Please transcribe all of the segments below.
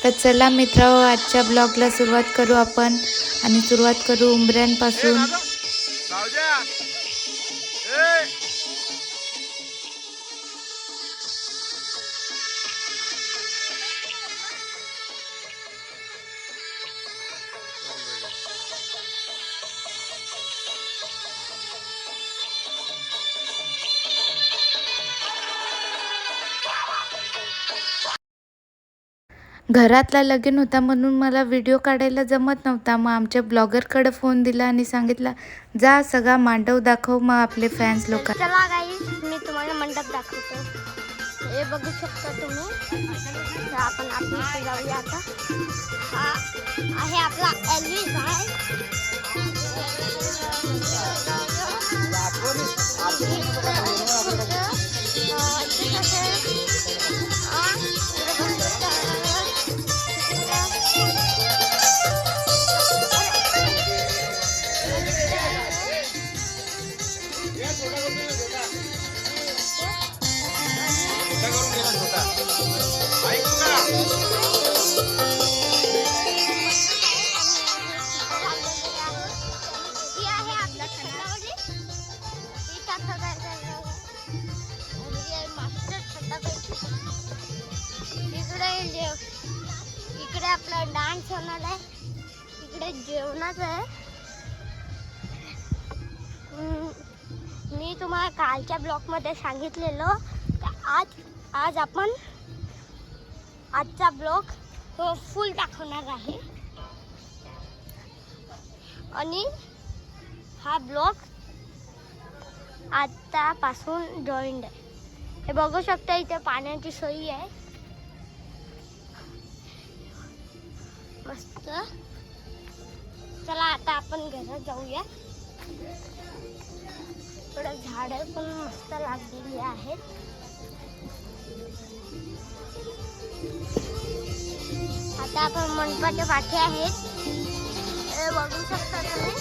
तर चला मित्रांनो, आजच्या ब्लॉगला सुरुवात करू आपण आणि सुरुवात करू उंबऱ्यांपासून. घरातला लगीन होता म्हणून मला व्हिडिओ काढायला जमत नव्हता. मग आमच्या ब्लॉगरकडे फोन दिला आणि सांगितला, जा सगळा मांडव दाखव मग आपले फॅन्स लोक. चला गाईस, मी तुम्हाला मंडप दाखवतो. हे बघू शकता तुम्ही. आपण आतमध्ये जाऊया आता. हा आहे आपला एल्विस आहे. इकडे आपला डान्स होणार आहे. इकडे जेवणाच आहे. मी तुम्हाला कालच्या ब्लॉग मध्ये सांगितलेलं आज आपण आजचा ब्लॉग फुल दाखवणार आहे आणि हा ब्लॉग आतापासून जॉईंट आहे. हे बघू शकता, इथे पाण्याची सोय आहे मस्त. चला आता आपण घरात जाऊया. थोडं झाडं पण मस्त लागलेली आहेत. आता आपण मंडपाच्या पाठी आहेत. हे बघू शकता तुम्ही.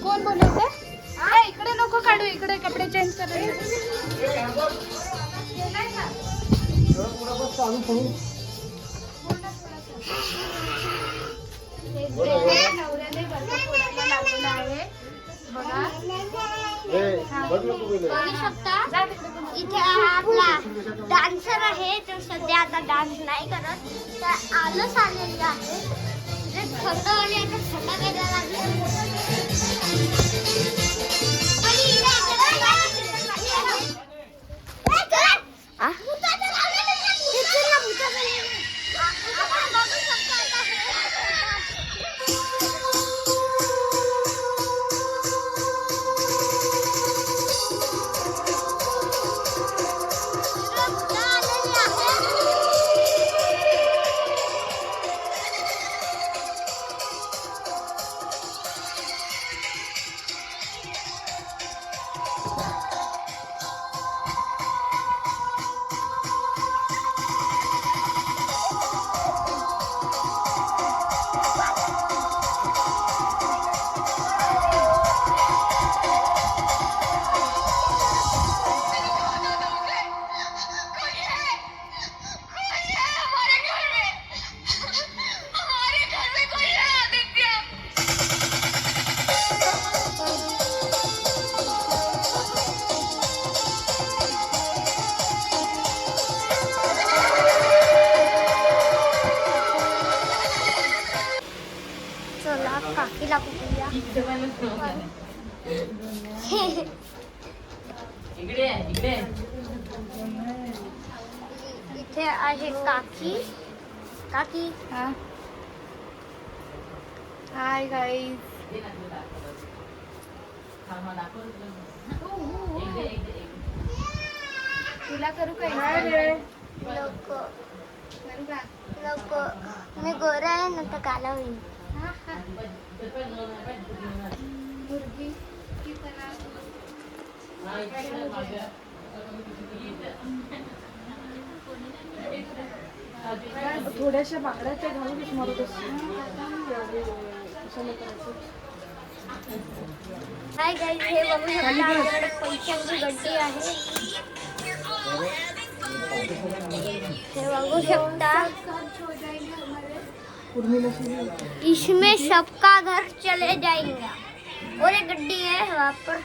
कोण बोलवते? इकडे नको काढू, इकडे कपडे चेंज करायचे. नवऱ्याने बरं फोडायला लावलेला आहे बघा. बघू शकता इथे आपला डान्सर आहे. तो सध्या आता डान्स नाही करत, तर आलंच आलेलं आहे. थंड आणि आता थंड वेगळा लागला. काकीला बघूया. इथे आहे काकी. काकी हाय गाईज. तुला करू काय? नको नको, मी गोरा आहे ना तर काला होईल. थोड्याशा बांगड्याच्या घालूनच मारत हाय गाईज, हे बघू शकता आमच्याकडे पैशांची गड्डी आहे. हे बघू शकता. इसमें सबका घर चले जाएगा. और एक गड्डी है वहाँ पर.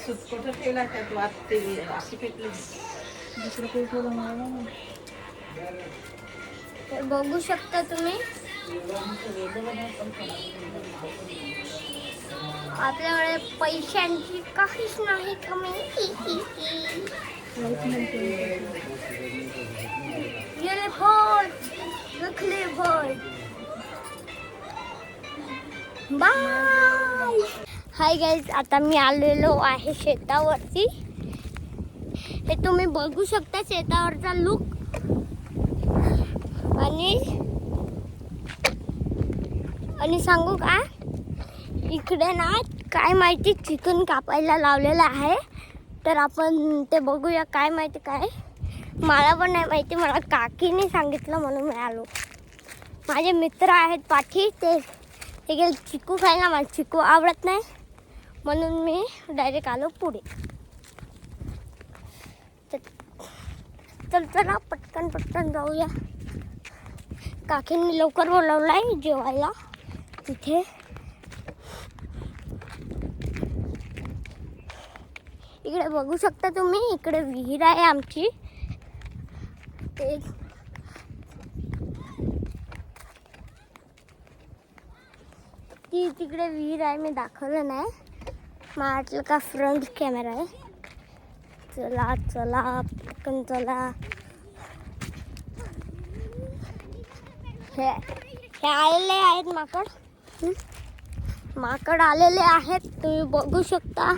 सुटकोट केला का तू आता ते अशी पेटली दुसरं काही थोडं मला हे बघू शकता तुम्ही. आपल्याकडे पैशांची काहीच नाही कमी. ये फोन रखले फोन. बाय. हाय गाईज, आता मी आलेलो आहे शेतावरती. हे तुम्ही बघू शकता शेतावरचा लुक. आणि सांगू का, इकडे ना काय माहिती चिकन कापायला लावलेलं आहे. तर आपण ते बघूया काय माहिती काय. मला पण नाही माहिती, मला काकीने सांगितलं म्हणून मी आलो. माझे मित्र आहेत पाठी, ते गेले चिकू खायला. मला चिकू आवडत नाही म्हणून मी डायरेक्ट आलो पुढे. तर चला पटकन जाऊया. काकींनी लवकर बोलवलाय जेवायला तिथे. इकडे बघू शकता तुम्ही, इकडे विहीर आहे आमची. ते ती तिकडे विहीर आहे, मी दाखवलं नाही. माझ्यातलं का फ्रंट कॅमेरा आहे. चला चला पटकन चला. हे आलेले आहेत माकड. माकड आलेले आहेत, तुम्ही बघू शकता.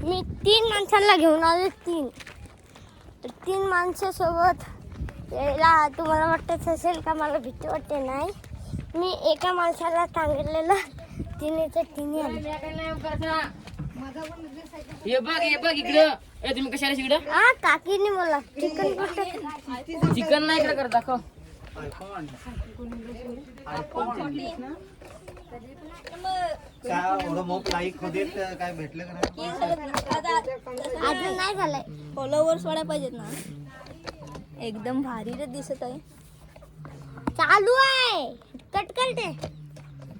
मी 3 माणसांना घेऊन आले. 3 माणसासोबत यायला तुम्हाला वाटत असेल का मला भीती वाटते. नाही, मी एका माणसाला सांगितलेलं, तिने आले. ये बघ इकडं. ए तुम्ही कशाला इकडं? हा, काकीने बोला चिकन कुठे. चिकन नाही इकडे कर दाखव. काय भेटलं का नाही? अजून नाही झालंय. फॉलोवर्स वाढायला पाहिजेत ना. एकदम भारी रे दिसत आहे. चालू आहे. कट कर ते,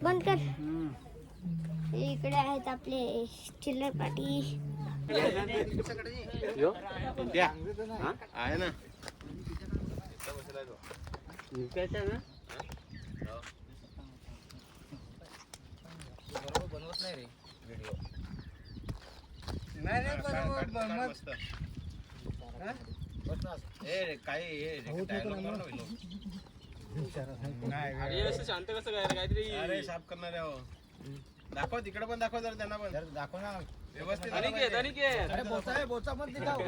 बंद कर. इकडे आहेत आपले चिल्लर पाटी. आहे ना. बनवत नाही रे व्हिडिओ. नाही बनवत. शांत कसं काय काहीतरी. अरे साफ करणार आहे. दाखव तिकडे पण, दाखव जरा त्यांना पण. दाखव ना व्यवस्थित. अरे बोचा मत दिखाओ.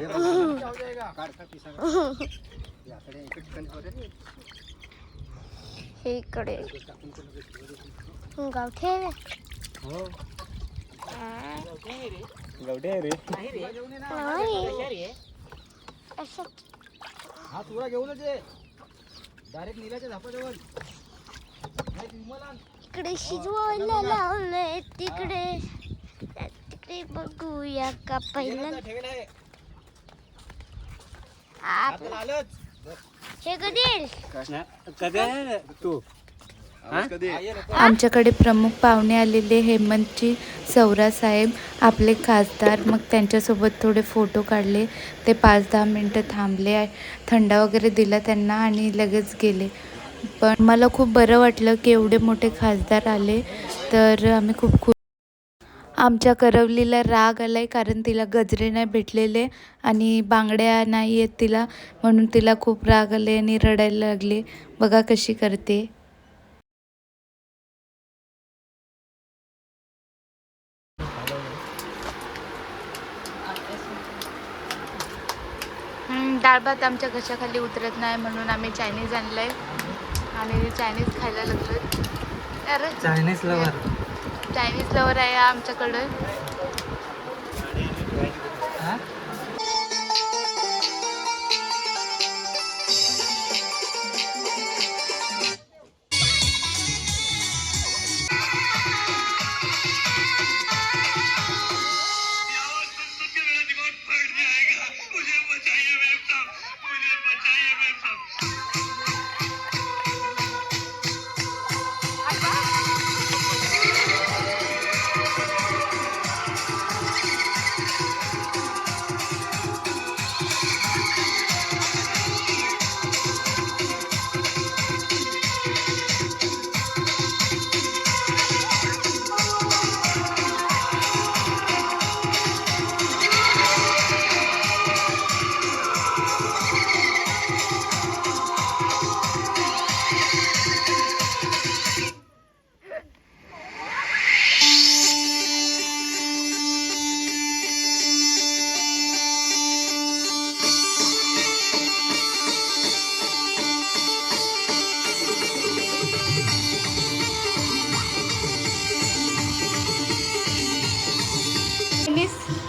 हे इकडे गावठी आहे. गवडे आहे रे. नाही. असं हा तुला घेऊनच आहे. डायरेक्ट नीलाच्या झापाजवळ. इकडे शिजवायला लावलंय. तिकडे बघूया का पहिलं. हे कधी तू आमच्याकडे प्रमुख पाहुणे आलेले हेमंतची सौरा साहेब, आपले खासदार. मग त्यांच्यासोबत थोडे फोटो काढले. ते 5-10 मिनटं थांबले, थंडा वगैरे दिला त्यांना आणि लगेच गेले. पण मला खूप बरं वाटलं की एवढे मोठे खासदार आले. तर आम्ही खूप खुश. आमच्या करवलीला राग आलाय कारण तिला गजरे नाही भेटलेले आणि बांगड्या नाही आहेत तिला, म्हणून तिला खूप राग आले आणि रडायला लागले. बघा कशी करते. डाळ भात आमच्या घशाखाली उतरत नाही म्हणून आम्ही चायनीज आणलंय. आणि चायनीज खायला लागलो. अरे चायनीज लवर. चायनीज लवर आहे आमच्याकडे.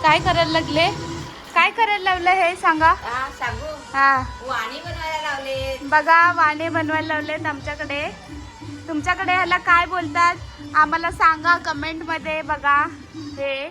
काय करायला लागले? काय करायला लावलं हे सांगा. सांगू हा वाणी बनवायला लावले. बघा वाणे बनवायला लावलेत आमच्याकडे. तुमच्याकडे ह्याला काय बोलतात आम्हाला सांगा कमेंट मध्ये. बघा हे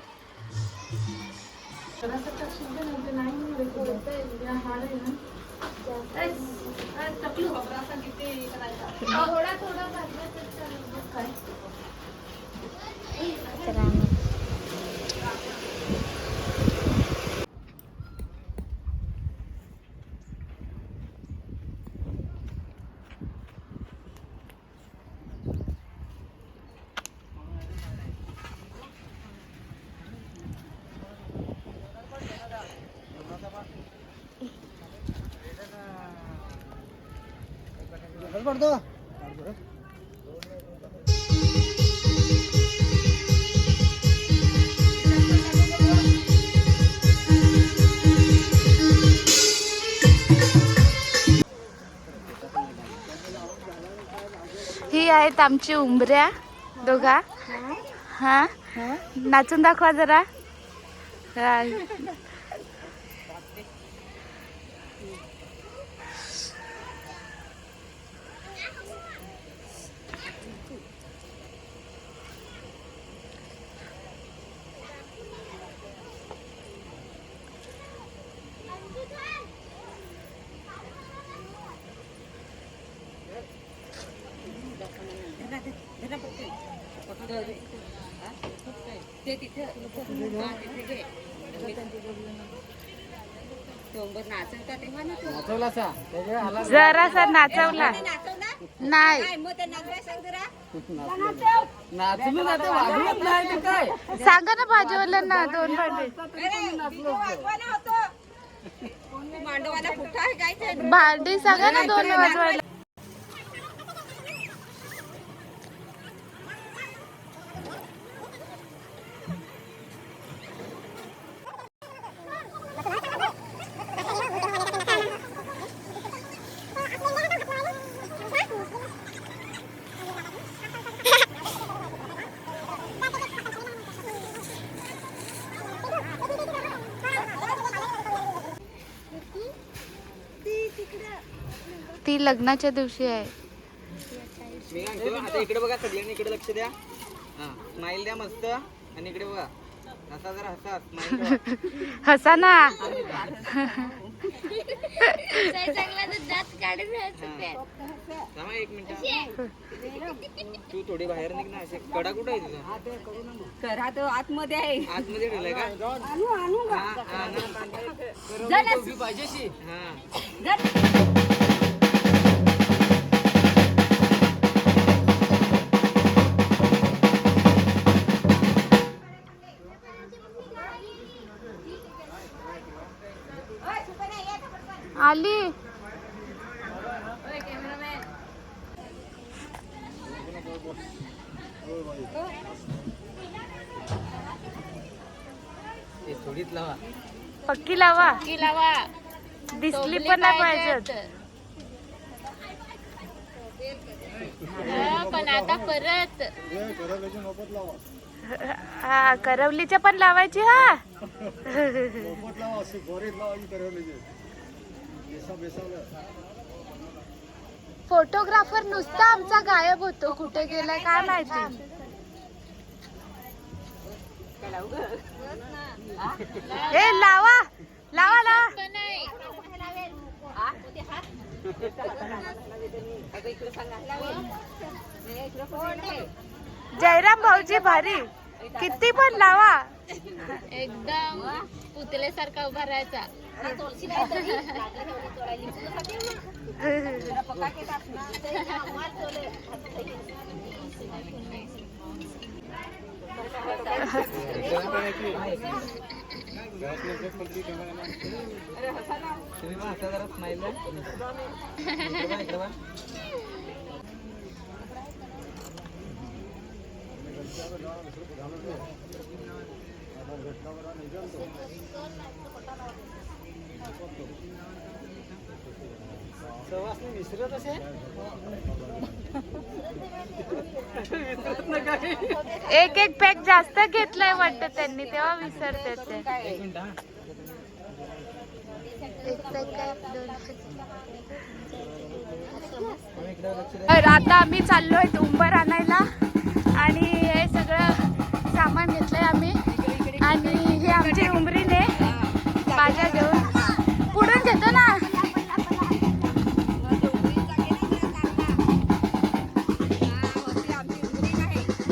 ही आहेत आमची उंबऱ्या दोघा. हा नाचून दाखवा जरा. हा. जरासा नाचवला नाही. सांगा ना भाजीवाल्यांना 2 भांडे. भांडी सांगा ना 2 वाजवायला. ती लग्नाच्या दिवशी आहे. मी आता इकडे बघा सगळ्यांनी इकडे लक्ष द्या. हा स्माइल द्या मस्त. आणि इकडे बघा हसा जरा हसा. स्माइल हसा ना. थांबा 1 मिनिट. तू थोडी बाहेर निघ ना. असे कडा कुठं आहे तुझा? करा तो आतमध्ये आहे. आतमध्ये ठेवलाय का? आणू आणू पाहिजे. हा आली. थोडीच लावा. पक्की लावा. दिसली पण नाही पाहिजे. पण आता परत हा करवलीच्या पण लावायची हा. फोटोग्राफर नुसता आमचा गायब होतो, कुठे गेलाय काय माहिती. ए लावा लावा लावा. जयराम भाऊजी भारी, किती पण लावा. एकदम पुतलेसारखा उभा राहायचा. तुम्ही पण आता जरा स्माईल द्या. इकडे बघा. विसरत असेल. एक एक पॅक जास्त घेतलंय वाटतं त्यांनी, तेव्हा विसरते ते. एक मिनिट हा. तर आता आम्ही चाललोय उंबर आणायला आणि हे सगळं सामान घेतलंय आम्ही. आणि हे आमची उंबरीने भाज्या घेऊन पुढून घेतो ना.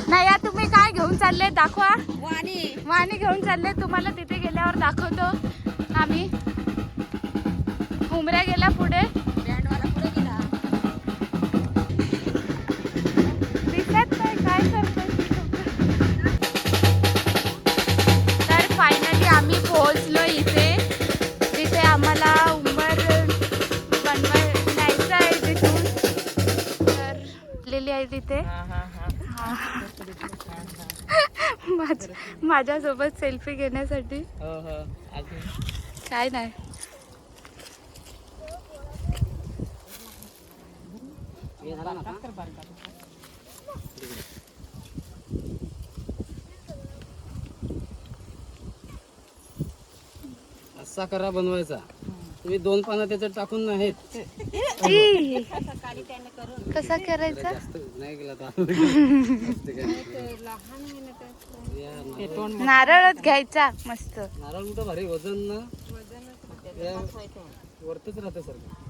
नाही या तुम्ही काय घेऊन चालले दाखवा. वाणी घेऊन चालले, तुम्हाला तिथे गेल्यावर दाखवतो आम्ही. उमऱ्या गेला पुढे, दिसत नाही काय करतोय. तर फायनली आम्ही पोहोचलो इथे, जिथे आम्हाला उंबर न्यायचं आहे तिथून. तर लिहिली आहे तिथे. माझ्यासोबत सेल्फी घेण्यासाठी. काय नाही. असा करा बनवायचा. तुम्ही 2 पानं त्याच्यात टाकून नाहीत. कसा करायचा. नाही केला नारळच घ्यायचा मस्त. नारळ मोठं भारी वजन ना वरतच राहतं सारखं.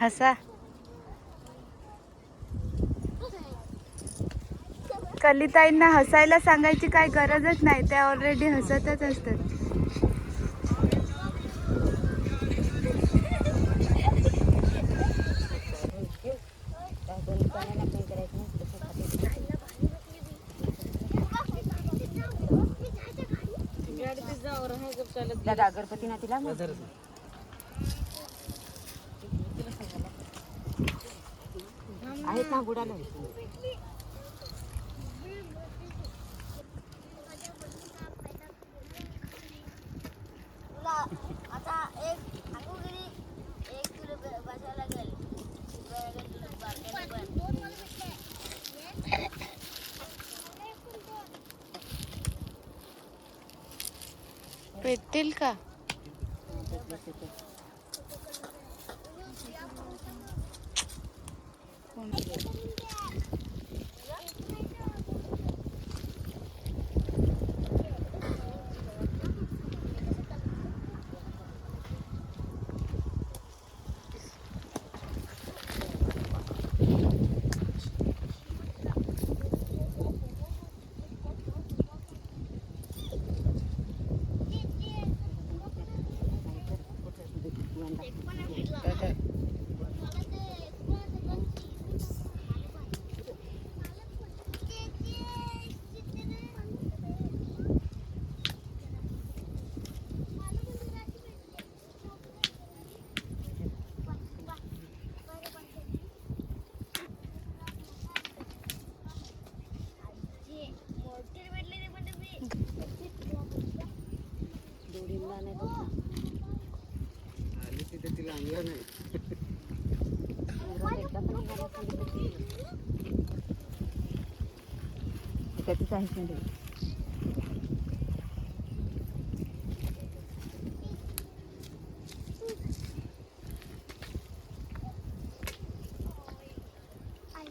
हसा. कलिताईंना हसायला सांगायची काय गरजच नाही, त्या ऑलरेडी हसतच असतात. गणपती ना तिला आहेत ना बुडाला. आता एक आकुगिरी 1 किलो बसायला लागेल. भेटतील का. आली तिथे तिला आणलं नाही. त्याचीच आहे की नाही.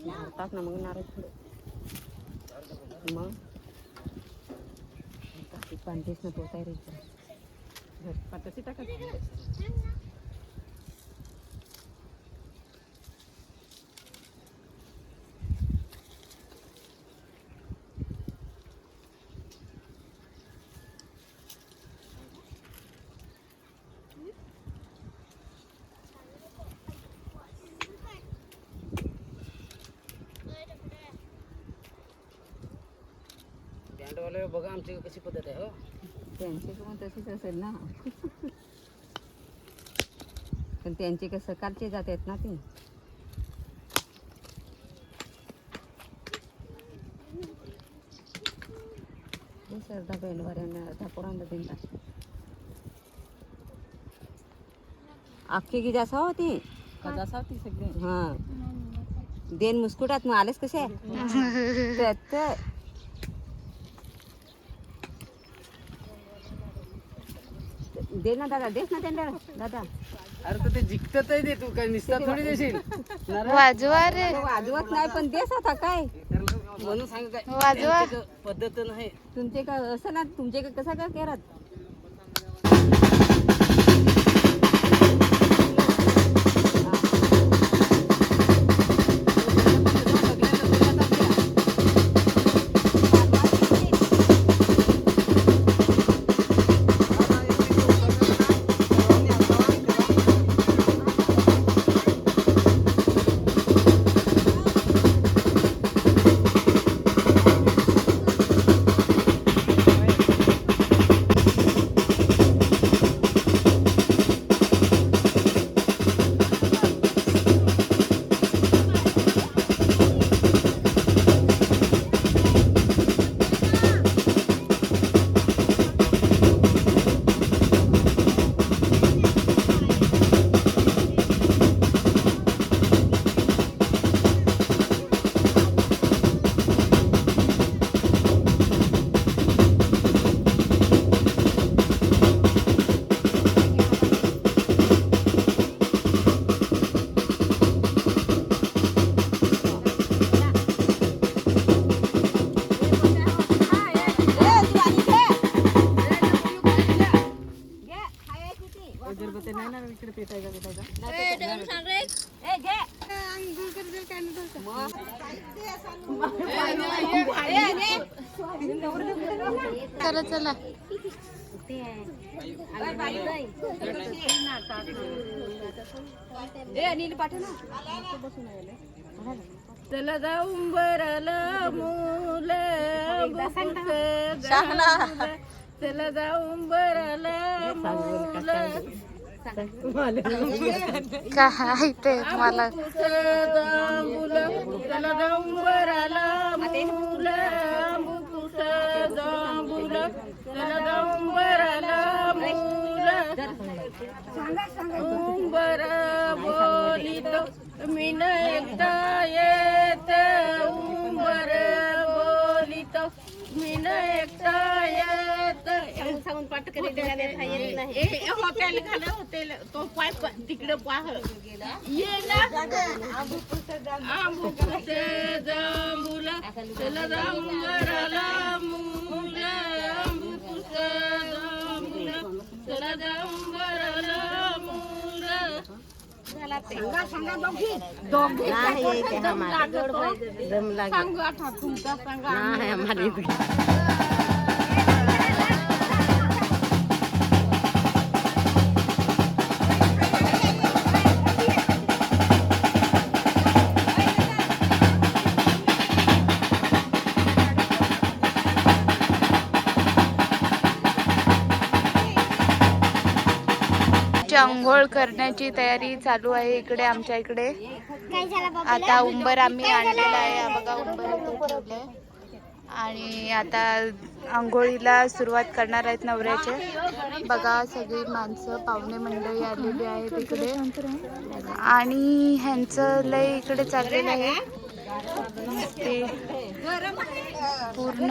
मारतात ना मग नारळ पुढे मग पांढरीच ना तो काय रे पाटाची टाकायची. बँडवाले बघा आमची कशी पद्धत आहे हो. त्यांची पण तशीच असेल ना. पण त्यांचे काय सकाळचे जात आहेत ना ते. अर्धा बँडवाऱ्यांना अर्धा पोरांना दिला. अख्खी गिजा असा होती होती सगळे. हा देन मुस्कुटात मग आलेच कसे दे ना दादा देस ना त्यांना दादा. अरे तर ते जिंकत आहे ते तू काय निस्ता थोडी देशील. वाजवा रे वाजवत नाही पण देस आता काय म्हणून सांग काय वाजवा. त्यांची पद्धत नाही. तुमचे काय असं ना तुमचे काय कसा काय करत. चला चला चला जाऊन बरला मुलं चला जाऊन बरला मुलं काय ते मला चला जाऊन बरला मुलं चला जाऊन बरला मुलं बर बोलित मी न एकदा येत बर बोलित मी न एकदा येत सांगून पाठ हॉटेल घाला हॉटेल तो पाय तिकडे पाह ये ना आंबुपुसे जांभुला चला जाऊन बरला मुलं आंबुपुसे जांभुला चला जाऊन बरला मुलं सांगा सांगा दोघी सांगा आता तुमचा सांगा अंघोळ करण्याची तयारी चालू आहे इकडे आमच्या इकडे. काय झालं बाबा? आता उंबर आम्ही आणलेला आहे. हा बघा उंबर इथे ठेवलंय. आणि आता आंघोळीला सुरुवात करणार आहेत नवऱ्याचे. बघा सगळी माणसं पाहुणे मंडळी आलेली आहेत इकडे आणि ह्यांचं लय इकडे चाललेलं आहे. ते पूर्ण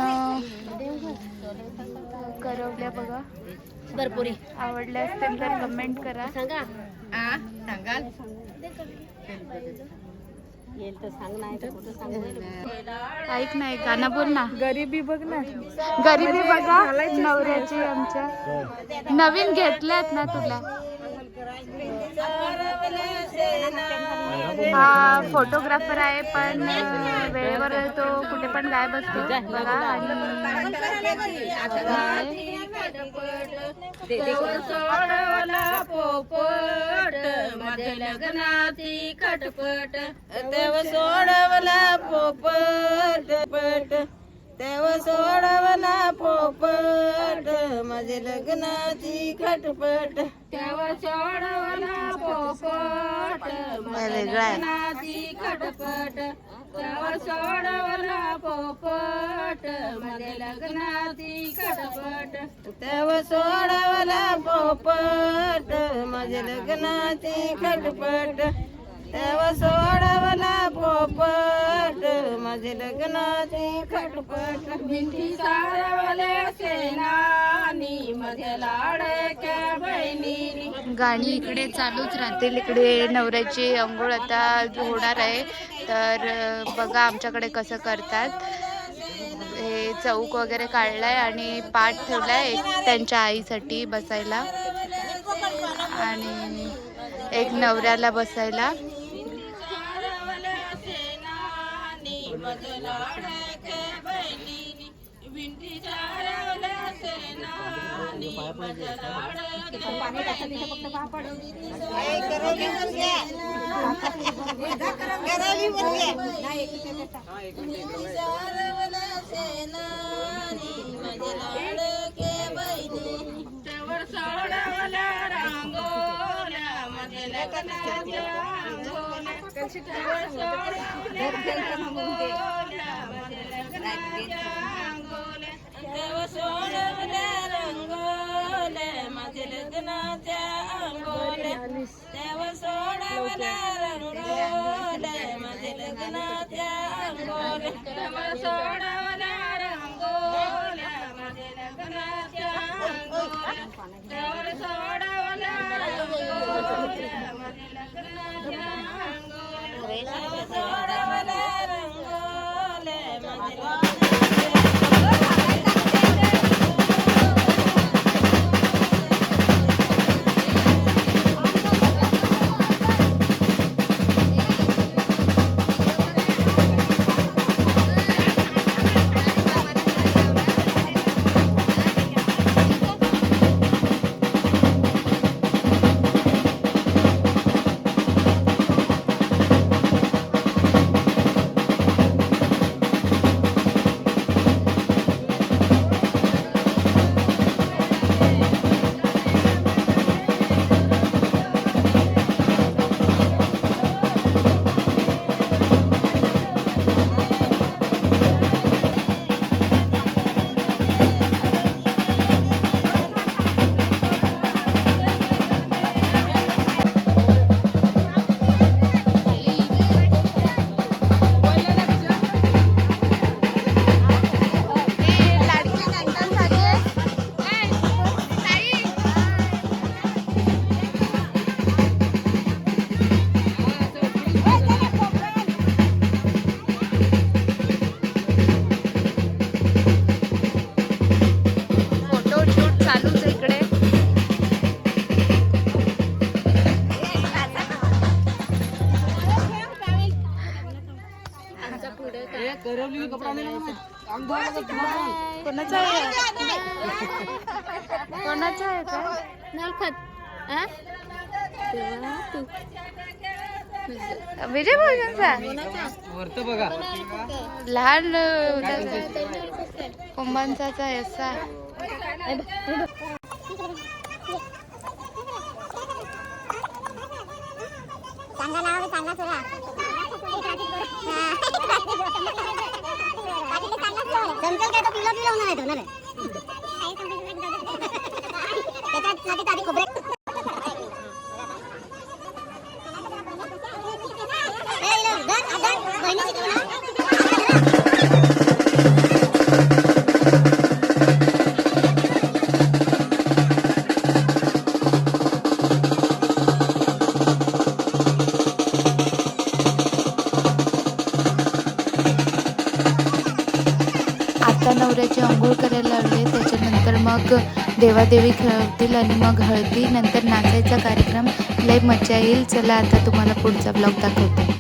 करवल्या बघा. भरपूर आवडल्या असतील तर कमेंट करा. ऐक नाही गाणं बोल ना. गरिबी बघ ना. गरिबी बघा नवऱ्याची आमच्या. नवीन घेतल्यात ना तुला. हा फोटोग्राफर आहे पण वेळेवर तो कुठे पण गायब असतो बघा. पोपट माझ्या लग्नाची खटपट देव सोडवला पोपट पट देव सोडवला पोपट माझ्या लग्नाची खटपट देव सोडवला पोपट माझ्या लग्नाची खटपट देव सोडवला पोपट माझ्या लग्नाची खटपट देव सोडवला पोपट माझ्या लग्नाची खटपट देव सोडवला पोपट माझ्या लग्नाची खटपट भिंती सारवल्या सेनानी माझ्या लाडक्या बहिणीनी. गाणी इकडे चालूच राहतील. इकडे नवऱ्याची अंघोळ आता होणार आहे तर बघा आमच्याकडे कसं करतात. हे चौक वगैरे काढलाय आणि पाट ठेवलाय त्यांच्या आईसाठी बसायला आणि एक नवऱ्याला बसायला. देव सोडवल्या रंगोल्या माझ्या लग्नाच्या अंगोल्या देव सोडवल्या रंगोल्या माझ्या लग्नाच्या अंगोल्या देव सोडवल्या रंगोल्या माझ्या लग्नाच्या अंगोल्या देव सोडवल्या रंगोल्या माझ्या लग्नाच्या अंगोल्या देव सोडवल्या रंगोल्या माझ्या कोणाचा आहे का विजय भोजनचा वरत बघा लहान कुंभांचा असा चांगला नाव चांगला तुला चमचल काय तो पिलो पिलो होणार आहे तो ना रे. त्याच्यासाठी आधी खोबरे आता नवऱ्याची आंघोळ करायला लावले. त्याच्यानंतर मग देवादेवी खेळवतील आणि मग हळदी, नंतर नाचायचा कार्यक्रम. लय मजा येईल. चला आता तुम्हाला पुढचा ब्लॉग दाखवते.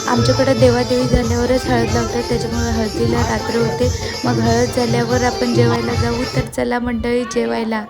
आमच्याकडे देवादेवी झाल्यावरच हळद लावतात, त्याच्यामुळे हळदीला रात्र होते. मग हळद झाल्यावर आपण जेवायला जाऊ. तर चला मंडळी जेवायला.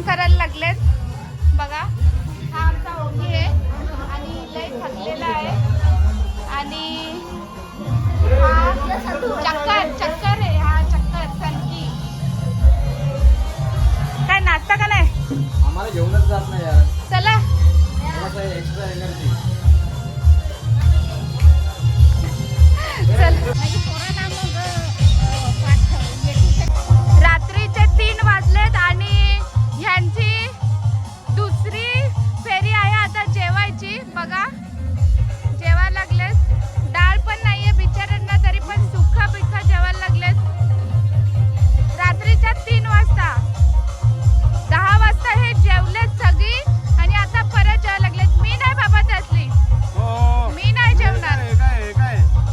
करायला लागलेत बघा. हा आमचा ओंगी आहे आणि लय थकलेला आहे आणि हा चक्कर आहे. हा चक्कर सनकी. काय नाचता का नाही? आम्हाला घेऊनच जात नाही यार. चला एक्स्ट्रा एनर्जी. चल. रात्रीचे 3 वाजलेत आणि ह्यांची दुसरी फेरी आहे आता जेवायची. बघा जेवायला लागलेत. डाळ पण नाहीये बिचाऱ्यांना तरी पण सुखा पिखा जेवायला लागलेत. रात्रीच्या 3 वाजता 10 वाजता हे जेवलेत सगळी आणि आता परत जेवायला लागलेत. मी नाही बाबा त्यातली. मी नाही जेवणार.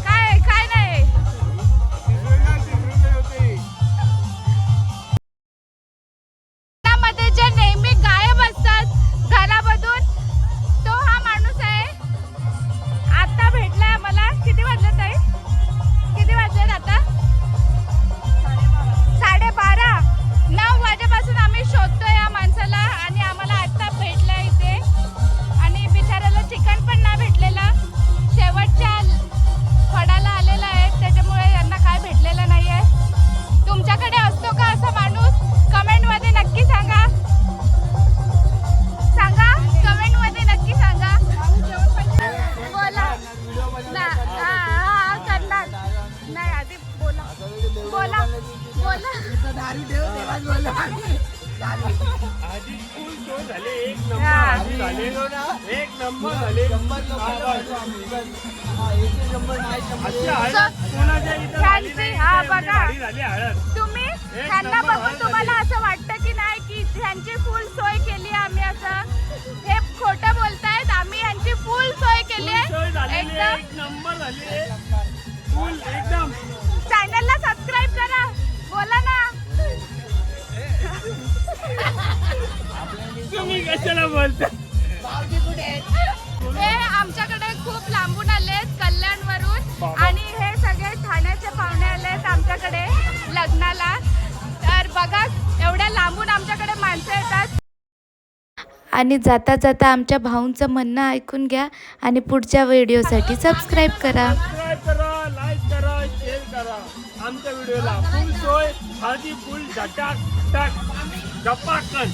काय नाही. मध्ये जे नेहमी गायब असतात घरामधून तो हा माणूस आहे. आता भेटलाय आम्हाला. किती वाजले ताई? किती वाजलेत आता? 12:30. 9 वाजेपासून आम्ही शोधतोय या माणसाला आणि आम्हाला आता भेटलाय इथे. आणि बिचाराला ठिकाण पण नाही भेटलेला. शेवटच्या फडाला आलेला आहे त्याच्यामुळे यांना काय भेटलेलं नाही आहे. तुमच्याकडे असतो का असा माणूस? कमेंटमध्ये नक्की सांगा. कमेंटमध्ये नक्की सांगा. बोला हा करणार नाही. आधी बोला. एक नंबर झाले. हा बघा तुम्ही त्यांना बघून तुम्हाला असं वाटतं की नाही की ह्यांची फुल सोय केली आम्ही असं? हे खोटं बोलतायत. आम्ही ह्यांची फुल सोय केली आहे एकदम. नंबर झाले. फुल एकदम. चॅनलला सबस्क्राईब करा. बोला ना. तुम्ही कशाला बोलता? हे आमच्याकडे खूप लांबून आलेत कल्याणवरून आणि हे सगळे ठाण्याचे पाहुणे आलेत आमच्याकडे लग्नाला. तर बघा एवढ्या लांबून आमच्याकडे माणसं येतात. आणि जाता जाता आमच्या भाऊंचं म्हणणं ऐकून घ्या आणि पुढच्या व्हिडिओसाठी सबस्क्राईब करा. सबस्क्राईब करा, लाईक करा, शेअर करा आमच्या व्हिडिओला. फुल सोय, हळदी फुल झटाक टाक झपाकन.